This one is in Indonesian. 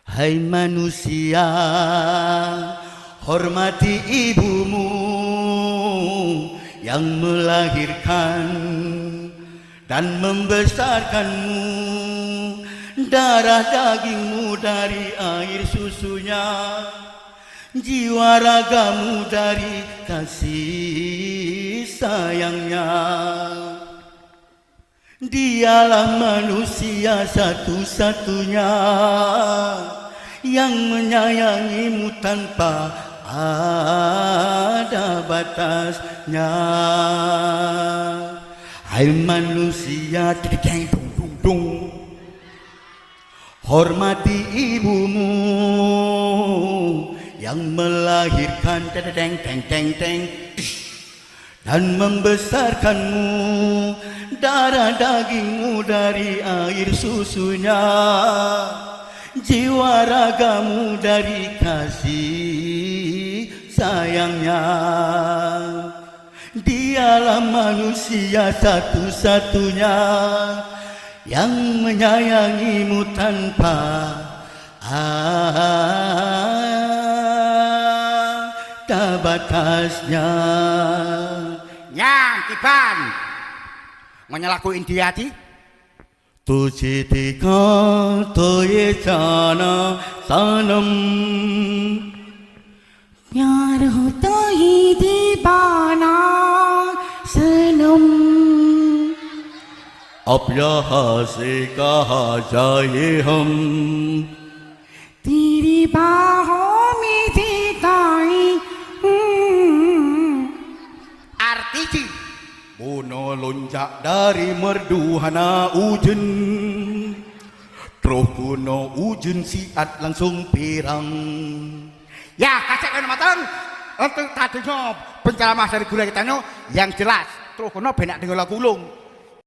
Hai manusia, hormati ibumu yang melahirkan dan membesarkanmu, darah dagingmu dari air susunya, jiwa ragamu dari kasih sayangnya. Dialah manusia satu-satunya yang menyayangimu tanpa ada batasnya. Hai manusia, hormati ibumu yang melahirkan dan membesarkanmu, darah dagingmu dari air susunya, jiwa ragamu dari kasih sayangnya. Dialah manusia satu-satunya yang menyayangimu tanpa ada batasnya. Nyang Kiban menyalaku Indiati Tujitika toye jana sanam Nyaruh tohi di bana senum Abhyahase kaha jaye hum Tiri bahomi dikai Artiji Bono lonjak dari merduhana ujun, Troh kuno ujun siat langsung pirang. ya kasih kan matang untuk tadinya penceramah dari gula kita yang jelas terus kono benak dengan lagu ulung